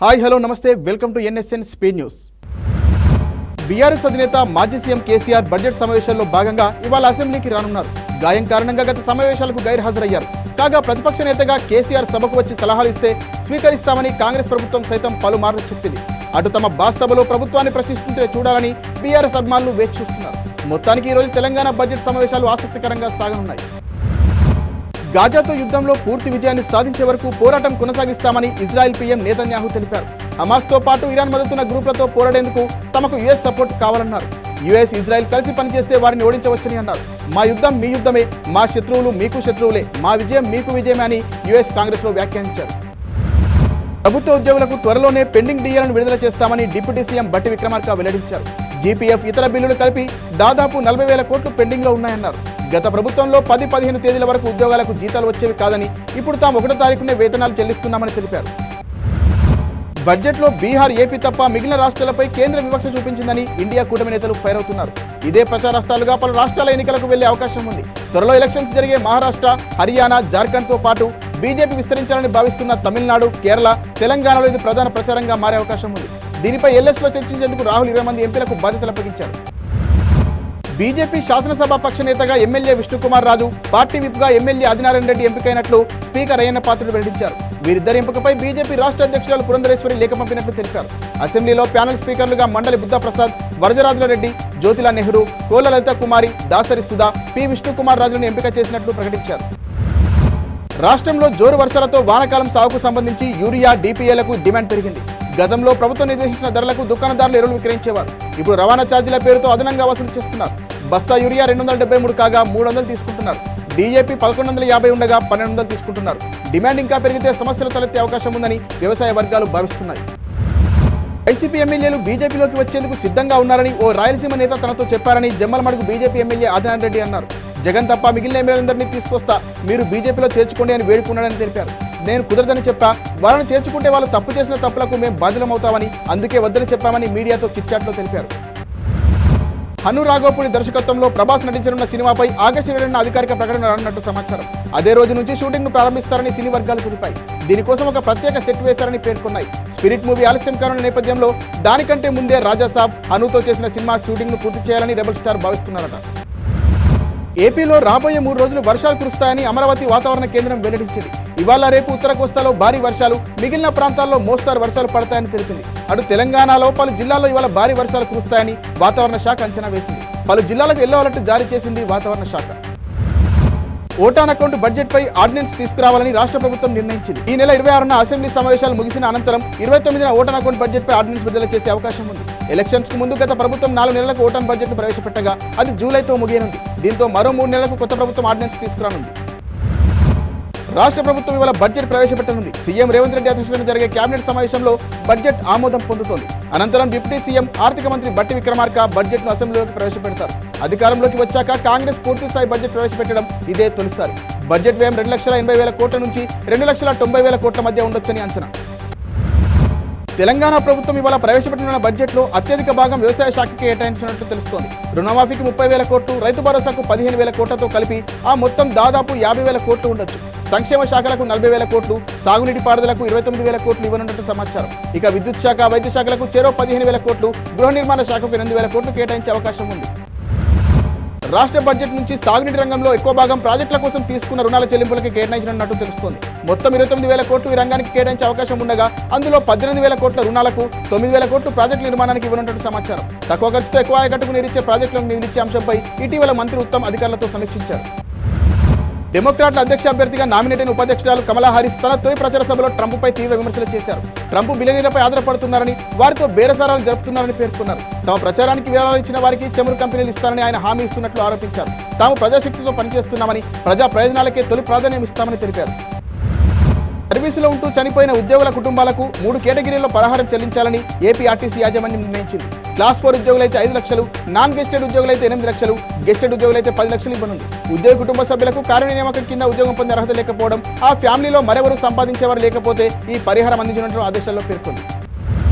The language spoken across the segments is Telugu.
హాయ్ హలో నమస్తే welcome to NSN speed news. BRS అధినేత మాజీ సీఎం కేసీఆర్ బడ్జెట్ సమావేశాల్లో భాగంగా ఇవాళ అసెంబ్లీకి రానున్నారు. గాయం కారణంగా గత సమావేశాలకు గైర్హాజరయ్యారు. కాగా ప్రతిపక్ష నేతగా కేసీఆర్ సభకు వచ్చి సలహాలు ఇస్తే స్వీకరిస్తామని కాంగ్రెస్ ప్రభుత్వం సైతం పలుమార్లు చెప్పింది. అటు తమ బాస్ సభలో ప్రభుత్వాన్ని ప్రశ్నిస్తుంటే చూడాలని బీఆర్ఎస్ అభిమానులు వేచి చూస్తున్నారు. మొత్తానికి ఈరోజు తెలంగాణ బడ్జెట్ సమావేశాలు ఆసక్తికరంగా సాగనున్నాయి. గాజాతో యుద్ధంలో పూర్తి విజయాన్ని సాధించే వరకు పోరాటం కొనసాగిస్తామని ఇజ్రాయెల్ పీఎం నేతన్యాహు తెలిపారు. హమాస్తో పాటు ఇరాన్ మద్దతున్న గ్రూపులతో పోరాడేందుకు తమకు యుఎస్ సపోర్ట్ కావాలన్నారు. యుఎస్ ఇజ్రాయెల్ కలిసి పనిచేస్తే వారిని ఓడించవచ్చని అన్నారు. మా యుద్ధం మీ యుద్ధమే, మా శత్రువులు మీకు శత్రువులే, మా విజయం మీకు విజయమే అని యుఎస్ కాంగ్రెస్లో వ్యాఖ్యానించారు. ప్రభుత్వ ఉద్యోగులకు త్వరలోనే పెండింగ్ డిఏలను విడుదల చేస్తామని డిప్యూటీ సీఎం బట్టి విక్రమార్క వెల్లడించారు. జీపీఎఫ్ ఇతర బిల్లులు కలిపి దాదాపు 40,000 కోట్లు పెండింగ్లో ఉన్నాయన్నారు. గత ప్రభుత్వంలో 10-15 తేదీల వరకు ఉద్యోగాలకు జీతాలు వచ్చేవి కాదని ఇప్పుడు తాము 1వ తారీఖునే వేతనాలు చెల్లిస్తున్నామని తెలిపారు. బడ్జెట్లో బీహార్, ఏపీ తప్ప మిగిలిన రాష్ట్రాలపై కేంద్ర వివక్ష చూపించిందని ఇండియా కూటమి నేతలు ఫైర్ అవుతున్నారు. ఇదే ప్రచారాస్తాలుగా పలు రాష్ట్రాల ఎన్నికలకు వెళ్లే అవకాశం ఉంది. త్వరలో ఎలక్షన్స్ జరిగే మహారాష్ట్ర, హర్యానా, జార్ఖండ్తో పాటు బీజేపీ విస్తరించాలని భావిస్తున్న తమిళనాడు, కేరళ, తెలంగాణలో ఇది ప్రధాన ప్రచారంగా మారే అవకాశం ఉంది. దీనిపై ఎల్ఎస్లో చర్చించేందుకు రాహుల్ 20 మంది ఎంపీలకు బాధ్యతలు అప్పగించారు. బీజేపీ శాసనసభ పక్ష నేతగా ఎమ్మెల్యే విష్ణుకుమార్ రాజు, పార్టీ విప్గా ఎమ్మెల్యే ఆదినారాయణ రెడ్డి ఎంపికైనట్లు స్పీకర్ అయ్యన్న పాత్రుడు వెల్లడించారు. వీరిద్దరి ఎంపికపై బీజేపీ రాష్ట్ర అధ్యక్షురాలు పురంధరేశ్వరి లేఖ పంపినట్లు తెలిపారు. అసెంబ్లీలో ప్యానెల్ స్పీకర్లుగా మండలి బుద్ధప్రసాద్, వరదరాజుల రెడ్డి, జ్యోతిలా నెహ్రూ, కోల లలిత కుమారి, దాసరి సుధా, పి విష్ణుకుమార్ రాజులను ఎంపిక చేసినట్లు ప్రకటించారు. రాష్ట్రంలో జోరు వర్షాలతో వానాకాలం సాగుకు సంబంధించి యూరియా, డిపిఏలకు డిమాండ్ పెరిగింది. గతంలో ప్రభుత్వం నిర్దేశించిన ధరలకు దుకాణదారులు ఎరువులు విక్రయించేవారు. ఇప్పుడు రవాణా ఛార్జీల పేరుతో అదనంగా వసూలు చేస్తున్నారు. బస్తా యూరియా 273 కాగా 300 తీసుకుంటున్నారు. డీఏపీ 1150 ఉండగా 1200 తీసుకుంటున్నారు. డిమాండ్ ఇంకా పెరిగితే సమస్యలు తలెత్తే అవకాశం ఉందని వ్యవసాయ వర్గాలు భావిస్తున్నాయి. వైసీపీ ఎమ్మెల్యేలు బీజేపీలోకి వచ్చేందుకు సిద్ధంగా ఉన్నారని ఓ రాయలసీమ నేత తనతో చెప్పారని జమ్మలమడుగు బీజేపీ ఎమ్మెల్యే ఆదినారాయణ రెడ్డి అన్నారు. జగన్ తప్ప మిగిలిన ఎమ్మెల్యేలందరినీ తీసుకొస్తా, మీరు బీజేపీలో చేర్చుకోండి అని వేడుకున్నాడని తెలిపారు. నేను కుదరదని చెప్పా, వాళ్ళని చేర్చుకుంటే వాళ్ళు తప్పు చేసిన తప్పులకు మేము బాధ్యులమవుతామని, అందుకే వద్దని చెప్పామని మీడియాతో చిట్చాట్లో తెలిపారు. హను రాఘోపుడి దర్శకత్వంలో ప్రభాస్ నటించనున్న సినిమాపై ఆగస్టు 2న అధికారిక ప్రకటన రానున్నట్టు సమాచారం. అదే రోజు నుంచి షూటింగ్ను ప్రారంభిస్తారని సినీ వర్గాలు తెలిపాయి. దీనికోసం ఒక ప్రత్యేక సెట్ వేశారని పేర్కొన్నాయి. స్పిరిట్ మూవీ ఆలస్యం కానున్న నేపథ్యంలో దానికంటే ముందే రాజాసాబ్, హనుతో చేసిన సినిమా షూటింగ్ను పూర్తి చేయాలని రెబల్ స్టార్ భావిస్తున్నారట. ఏపీలో రాబోయే 3 రోజులు వర్షాలు కురుస్తాయని అమరావతి వాతావరణ కేంద్రం వెల్లడించింది. ఇవాళ రేపు ఉత్తర కోస్తాలో భారీ వర్షాలు, మిగిలిన ప్రాంతాల్లో మోస్తారు వర్షాలు పడతాయని తెలిపింది. అటు తెలంగాణలో పలు జిల్లాల్లో ఇవాళ భారీ వర్షాలు కురుస్తాయని వాతావరణ శాఖ అంచనా వేసింది. పలు జిల్లాలకు ఎల్లో అలర్ట్ జారీ చేసింది వాతావరణ శాఖ. ఓటాన్ అకౌంట్ బడ్జెట్పై ఆర్డినెన్స్ తీసుకురావాలని రాష్ట్ర ప్రభుత్వం నిర్ణయించింది. ఈ నెల 26న అసెంబ్లీ సమావేశాలు ముగిసిన అనంతరం 29న ఓటాన్ అకౌంట్ బడ్జెట్పై ఆర్డినెన్స్ విడుదల చేసే అవకాశం ఉంది. ఎలక్షన్స్ కు ముందు గత ప్రభుత్వం 4 నెలలకు ఓటాన్ బడ్జెట్ను ప్రవేశపెట్టగా అది జూలైతో ముగియనుంది. దీంతో మరో 3 నెలలకు కొత్త ప్రభుత్వం ఆర్డినెన్స్ తీసుకురానుంది. రాష్ట్ర ప్రభుత్వం ఇవాళ బడ్జెట్ ప్రవేశపెట్టనుంది. సీఎం రేవంత్ రెడ్డి అధ్యక్షతన జరిగే కేబినెట్ సమావేశంలో బడ్జెట్ ఆమోదం పొందుతోంది. అనంతరం డిప్యూటీ సీఎం ఆర్థిక మంత్రి బట్టి విక్రమార్క బడ్జెట్ను అసెంబ్లీలోకి ప్రవేశపెడతారు. అధికారంలోకి వచ్చాక కాంగ్రెస్ పూర్తి స్థాయి బడ్జెట్ ప్రవేశపెట్టడం ఇదే తొలిసారి. బడ్జెట్ వ్యయం 2,80,000 కోట్ల నుంచి 2,90,000 కోట్ల మధ్య ఉండొచ్చని అంచనా. తెలంగాణ ప్రభుత్వం ఇవాళ ప్రవేశపెట్టనున్న బడ్జెట్లో అత్యధిక భాగం వ్యవసాయ శాఖకి కేటాయించినట్లు తెలుస్తోంది. రుణమాఫీకి 30,000 కోట్లు, రైతు భరోసాకు 15,000 కోట్లతో కలిపి ఆ మొత్తం దాదాపు 50,000 కోట్లు ఉండొచ్చు. సంక్షేమ శాఖలకు 40,000 కోట్లు, సాగునీటి పారుదలకు 29,000 కోట్లు ఇవ్వనున్నట్టు సమాచారం. ఇక విద్యుత్ శాఖ, వైద్య శాఖలకు చెరో 15,000 కోట్లు, గృహ నిర్మాణ శాఖకు 8,000 కోట్లు కేటాయించే అవకాశం ఉంది. రాష్ట్ర బడ్జెట్ నుంచి సాగునీటి రంగంలో ఎక్కువ భాగం ప్రాజెక్టుల కోసం తీసుకున్న రుణాల చెల్లింపులకి కేటాయించనున్నట్టు తెలుస్తోంది. మొత్తం 29,000 కోట్లు ఈ రంగానికి కేటాయించే అవకాశం ఉండగా అందులో 18,000 కోట్ల రుణాలకు, 9,000 కోట్లు ప్రాజెక్టుల నిర్మాణానికి ఇవ్వనున్నట్టు సమాచారం. తక్కువ ఖర్చుతో ఎక్కువ ఆయకట్టుకు నీరిచ్చే ప్రాజెక్టులను నిధులిచ్చే అంశంపై ఇటీవల మంత్రి ఉత్తమ్ అధికారులతో సమీక్షించారు. డెమోక్రాట్ల అధ్యక్ష అభ్యర్థిగా నామినేట్ అయిన ఉపాధ్యక్షురాలు కమలా హారిస్ తన తొలి ప్రచార సభలో ట్రంప్పై తీవ్ర విమర్శలు చేశారు. ట్రంప్ బిలియనీర్లపై ఆధారపడుతున్నారని, వారితో బేరసారాలు జరుపుతున్నారని పేర్కొన్నారు. తమ ప్రచారానికి విరాళాలు ఇచ్చిన వారికి చమురు కంపెనీలు ఇస్తారని ఆయన హామీ ఇస్తున్నట్లు ఆరోపించారు. తాము ప్రజాశక్తితో పనిచేస్తున్నామని, ప్రజా ప్రయోజనాలకే తొలి ప్రాధాన్యం ఇస్తామని తెలిపారు. సర్వీసులో ఉంటూ చనిపోయిన ఉద్యోగుల కుటుంబాలకు 3 కేటగిరీల్లో పరిహారం చెల్లించాలని ఏపీఆర్టీసీ యాజమాన్యం నిర్ణయించింది. క్లాస్ 4 ఉద్యోగులైతే 5 లక్షలు, నాన్ గెస్టెడ్ ఉద్యోగులైతే 8 లక్షలు, గెస్టెడ్ ఉద్యోగులైతే 10 లక్షలు ఇవ్వనుంది. ఉద్యోగ కుటుంబ సభ్యులకు కార్మిక నియామకం కింద ఉద్యోగం పొందే అర్హత లేకపోవడం, ఆ ఫ్యామిలీలో మరెవరూ సంపాదించేవారు లేకపోతే ఈ పరిహారం అందించినట్లు ఆదేశాల్లో పేర్కొంది.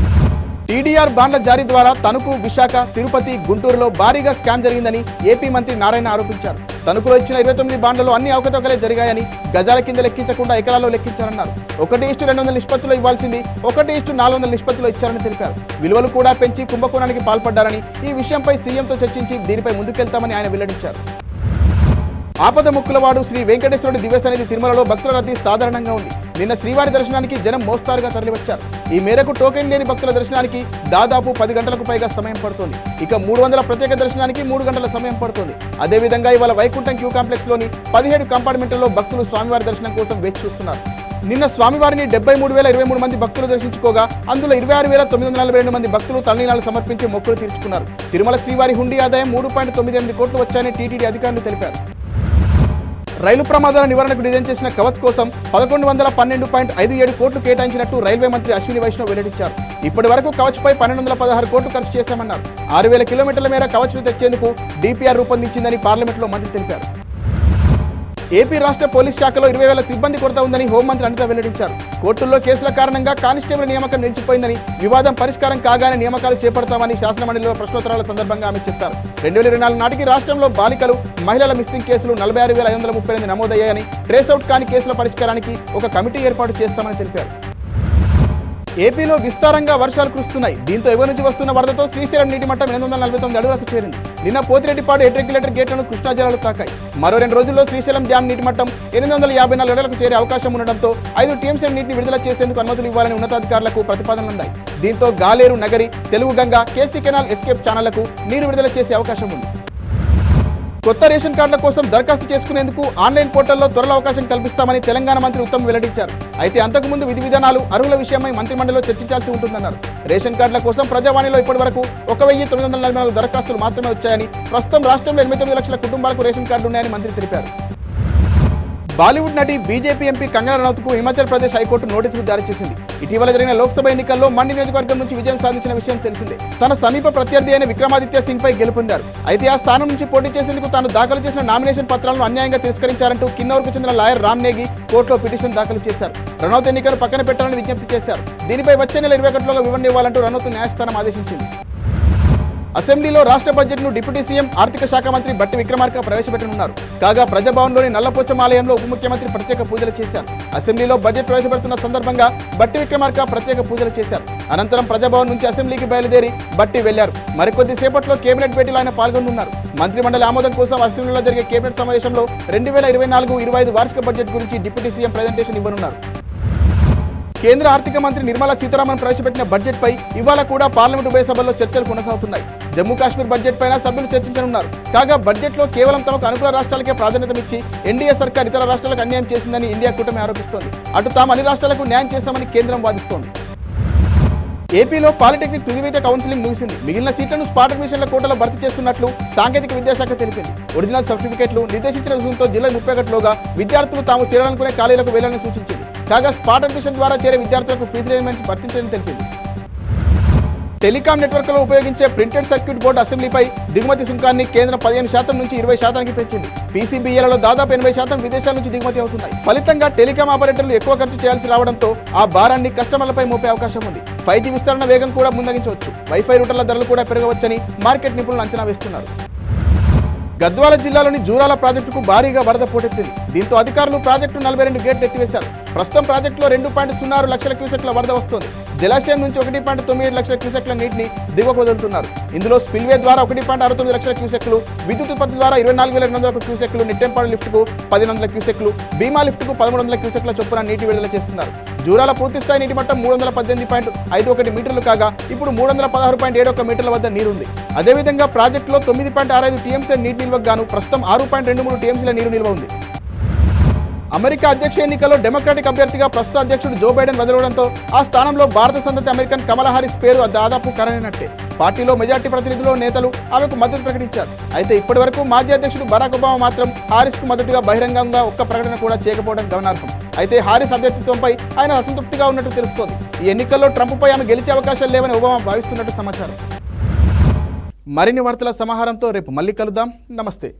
టీడీఆర్ బాండ్ల జారీ ద్వారా తణుకు, విశాఖ, తిరుపతి, గుంటూరులో భారీగా స్కామ్ జరిగిందని ఏపీ మంత్రి నారాయణ ఆరోపించారు. తణుకులో ఇచ్చిన 29 బాండ్లలో అన్ని అవకతవకలే జరిగాయని, గజాల కింద లెక్కించకుండా ఎకరాల్లో లెక్కించారన్నారు. 1:200 నిష్పత్తిలో ఇవ్వాల్సింది 1:400 నిష్పత్తిలో ఇచ్చారని తెలిపారు. విలువలు కూడా పెంచి కుంభకోణానికి పాల్పడ్డారని, ఈ విషయంపై సీఎంతో చర్చించి దీనిపై ముందుకెళ్తామని ఆయన వెల్లడించారు. ఆపద ముక్కులవాడు శ్రీ వెంకటేశ్వరుడి దివ్య సన్నిధి తిరుమలలో భక్తుల రద్దీ సాధారణంగా ఉంది. నిన్న శ్రీవారి దర్శనానికి జనం మోస్తారుగా తరలివచ్చారు. ఈ మేరకు టోకెన్ లేని భక్తుల దర్శనానికి దాదాపు 10 గంటలకు పైగా సమయం పడుతోంది. ఇక 300 ప్రత్యేక దర్శనానికి 3 గంటల సమయం పడుతోంది. అదేవిధంగా ఇవాళ వైకుంఠం క్యూ కాంప్లెక్స్ లోని 17 కంపార్ట్మెంట్లలో భక్తులు స్వామివారి దర్శనం కోసం వేచి చూస్తున్నారు. నిన్న స్వామివారిని 73,023 మంది భక్తులు దర్శించుకోగా అందులో 26,942 మంది భక్తులు తలనీలాలు సమర్పించి మొక్కులు తీర్చుకున్నారు. తిరుమల శ్రీవారి హుండీ ఆదాయం 3.98 కోట్లు వచ్చాయని టీటీడీ అధికారులు తెలిపారు. రైలు ప్రమాదాల నివారణకు డిజైన్ చేసిన కవచ్ కోసం 1112.57 కోట్లు కేటాయించినట్టు రైల్వే మంత్రి అశ్విని వైష్ణవ్ వెల్లడించారు. ఇప్పటి వరకు కవచ్ పై 1216 కోట్లు ఖర్చు చేశామన్నారు. 6,000 కిలోమీటర్ల మేర కవచ్ను తెచ్చేందుకు DPR రూపొందించిందని పార్లమెంట్లో మంత్రి తెలిపారు. ఏపీ రాష్ట్ర పోలీస్ శాఖలో 20,000 సిబ్బంది కొరత ఉందని హోంమంత్రి అనిత వెల్లడించారు. కోర్టుల్లో కేసుల కారణంగా కానిస్టేబుల్ నియామకం నిలిచిపోయిందని, వివాదం పరిష్కారం కాగానే నియామకాలు చేపడతామని శాసనమండలిలో ప్రశ్నోత్తరాల సందర్భంగా ఆమె చెప్పారు. 2024 నాటికి రాష్ట్రంలో బాలికలు, మహిళల మిస్సింగ్ కేసులు 46,538 నమోదయ్యాయని, ట్రేస్అవుట్ కాని కేసుల పరిష్కారానికి ఒక కమిటీ ఏర్పాటు చేస్తామని తెలిపారు. ఏపీలో విస్తారంగా వర్షాలు కురుస్తున్నాయి. దీంతో ఎగువ నుంచి వస్తున్న వరదతో శ్రీశైలం నీటి మట్టం 849 అడుగులకు చేరింది. నిన్న పోతిరెడ్డిపాడు 8 రెగ్యులేటర్ గేట్లను కృష్ణా జలాలు తాకాయి. మరో 2 రోజుల్లో శ్రీశైలం డ్యాం నీటి మట్టం 854 అడుగులకు చేరే అవకాశం ఉండడంతో 5 టీఎంసీ నీటిని విడుదల చేసేందుకు అనుమతులు ఇవ్వాలని ఉన్నతాధికారులకు ప్రతిపాదనలున్నాయి. దీంతో Galeru, Nagari, Telugu Ganga, KC canal, escape ఛానళ్లకు నీరు విడుదల చేసే అవకాశం ఉంది. కొత్త రేషన్ కార్డుల కోసం దరఖాస్తు చేసుకునేందుకు ఆన్లైన్ పోర్టల్లో త్వరలో అవకాశం కల్పిస్తామని తెలంగాణ మంత్రి ఉత్తమ్ వెల్లడించారు. అయితే అంతకుముందు విధి విధానాలు, అర్హుల విషయమై మంత్రిమండలిలో చర్చించాల్సి ఉంటుందన్నారు. రేషన్ కార్డుల కోసం ప్రజావాణిలో ఇప్పటి వరకు 1,944 దరఖాస్తులు మాత్రమే వచ్చాయని, ప్రస్తుతం రాష్ట్రంలో 89 లక్షల కుటుంబాలకు రేషన్ కార్డు ఉన్నాయని మంత్రి తెలిపారు. బాలీవుడ్ నటి బీజేపీ ఎంపీ కంగనా రనౌత్కు హిమాచల్ ప్రదేశ్ హైకోర్టు నోటీసులు జారీ చేసింది. ఇటీవల జరిగిన లోక్సభ ఎన్నికల్లో మండి నియోజకవర్గం నుంచి విజయం సాధించిన విషయం తెలిసిందే. తన సమీప ప్రత్యర్థి అయిన విక్రమాదిత్య సింగ్ పై గెలుపొందారు. అయితే ఆ స్థానం నుంచి పోటీ చేసేందుకు తాను దాఖలు చేసిన నామినేషన్ పత్రాలను అన్యాయంగా తిరస్కరించారంటూ కిన్నౌర్కు చెందిన లాయర్ రామ్ నేగి కోర్టులో పిటిషన్ దాఖలు చేశారు. రనౌత్ ఎన్నికలు పక్కన పెట్టాలని విజ్ఞప్తి చేశారు. దీనిపై వచ్చే నెల 21లోగా వివరణ ఇవ్వాలంటూ రనౌత్ న్యాయస్థానం ఆదేశించింది. అసెంబ్లీలో రాష్ట్ర బడ్జెట్ను డిప్యూటీ సీఎం, ఆర్థిక శాఖ మంత్రి బట్టి విక్రమార్క ప్రవేశపెట్టనున్నారు. కాగా ప్రజాభవన్లోని నల్లపోచమ్మ ఆలయంలో ఉప ముఖ్యమంత్రి ప్రత్యేక పూజలు చేశారు. అసెంబ్లీలో బడ్జెట్ ప్రవేశపెడుతున్న సందర్భంగా బట్టి విక్రమార్క ప్రత్యేక పూజలు చేశారు. అనంతరం ప్రజాభవన్ నుంచి అసెంబ్లీకి బయలుదేరి బట్టి వెళ్లారు. మరికొద్ది సేపట్లో కేబినెట్ భేటీలో ఆయన పాల్గొనున్నారు. మంత్రిమండలి ఆమోదం కోసం అసెంబ్లీలో జరిగే కేబినెట్ సమావేశంలో 2024-25 వార్షిక బడ్జెట్ గురించి డిప్యూటీ సీఎం ప్రజెంటేషన్ ఇవ్వనున్నారు. కేంద్ర ఆర్థిక మంత్రి నిర్మలా సీతారామన్ ప్రవేశపెట్టిన బడ్జెట్ పై ఇవాళ కూడా పార్లమెంట్ ఉభయ సభల్లో చర్చలు కొనసాగుతున్నాయి. జమ్మూ కాశ్మీర్ బడ్జెట్ పైన సభ్యులు చర్చించనున్నారు. కాగా బడ్జెట్ లో కేవలం తమకు అనుకూల రాష్ట్రాలకే ప్రాధాన్యతనిచ్చి ఎన్డీఏ సర్కార్ ఇతర రాష్ట్రాలకు అన్యాయం చేసిందని ఇండియా కూటమి ఆరోపిస్తోంది. అటు తాము అన్ని రాష్ట్రాలకు న్యాయం చేశామని కేంద్రం వాదిస్తోంది. ఏపీలో పాలిటెక్నిక్ తుదివేత కౌన్సిలింగ్ ముగిసింది. మిగిలిన సీట్లను స్పాట్ అడ్మిషన్ల కోటాలో భర్తీ చేస్తున్నట్లు సాంకేతిక విద్యాశాఖ తెలిపింది. ఒరిజినల్ సర్టిఫికెట్లు, నిర్దేశించిన రుజువుతో జూలై 31లోగా విద్యార్థులు తాము చేరాలనుకునే ఖాళీలకు వెళ్లాలని సూచించింది. కాగా స్పాట్ అడ్మిషన్ ద్వారా చేరే విద్యార్థులకు ఫీజు రియంబర్స్మెంట్ వర్తించాలని తెలిపింది. టెలికాం నెట్వర్క్లో ఉపయోగించే ప్రింటెడ్ సర్క్యూట్ బోర్డు అసెంబ్లీపై దిగుమతి సుంకాన్ని కేంద్రం 15% నుంచి 20%కి పెంచింది. PCBAలలో దాదాపు 80% విదేశాల నుంచి దిగుమతి అవుతున్నాయి. ఫలితంగా టెలికాం ఆపరేటర్లు ఎక్కువ ఖర్చు చేయాల్సి రావడంతో ఆ భారాన్ని కస్టమర్లపై మోపే అవకాశం ఉంది. 5G విస్తరణ వేగం కూడా ముందగించవచ్చు. వైఫై రూటర్ల ధరలు కూడా పెరగవచ్చని మార్కెట్ నిపుణులు అంచనా వేస్తున్నారు. గద్వాల జిల్లాలోని జూరాల ప్రాజెక్టుకు భారీగా వరద పోటెత్తింది. దీంతో అధికారులు ప్రాజెక్టు 42 గేట్లు ఎత్తివేశారు. ప్రస్తుతం ప్రాజెక్టులో 2.06 లక్షల క్యూసెక్ల వరద వస్తోంది. జలాశయం నుంచి 1.97 లక్షల క్యూసెక్ల నీటిని దిగువకు వదులుతున్నారు. ఇందులో స్పిల్వే ద్వారా 1.69 లక్షల క్యూసెక్లు, విద్యుత్ ఉత్పత్తి ద్వారా 24,200 క్యూసెక్లు, నిట్టెంపాడు లిఫ్ట్కు 1,000 క్యూసెక్లు, భీమా లిఫ్ట్కు 1,300 క్యూసెక్ల చొప్పున నీటి విడుదల చేస్తున్నారు. జూరాల పూర్తిస్థాయి నీటి మట్టం 318.51 మీటర్లు కాగా ఇప్పుడు 316.71 మీటర్ల వద్ద నీరుంది. అదేవిధంగా ప్రాజెక్టులో 9.65 టీఎంసీల నీటి నిల్వకు గాను ప్రస్తుతం 6.23 టీఎంసీల నీరు నిల్వ ఉంది. అమెరికా అధ్యక్ష ఎన్నికల్లో డెమోక్రాటిక్ అభ్యర్థిగా ప్రస్తుత అధ్యక్షుడు జో బైడెన్ వదలడంతో ఆ స్థానంలో భారత సంతతి అమెరికన్ కమలా హారిస్ పేరు దాదాపు ఖరారైనట్టే. పార్టీలో మెజార్టీ ప్రతినిధులు, నేతలు ఆమెకు మద్దతు ప్రకటించారు. అయితే ఇప్పటి వరకు మాజీ అధ్యక్షుడు బరాక్ ఒబామా మాత్రం హారిస్ కు మద్దతుగా బహిరంగంగా ఒక్క ప్రకటన కూడా చేయకపోవడం గమనార్హం. అయితే హారిస్ అభ్యర్థిత్వంపై ఆయన అసంతృప్తిగా ఉన్నట్టు తెలుస్తోంది. ఈ ఎన్నికల్లో ట్రంప్పై ఆమె గెలిచే అవకాశాలు లేవని ఒబామా భావిస్తున్నట్టు సమాచారం. మరిన్ని వార్తల సమాహారంతో రేపు మళ్ళీ కలుద్దాం. నమస్తే.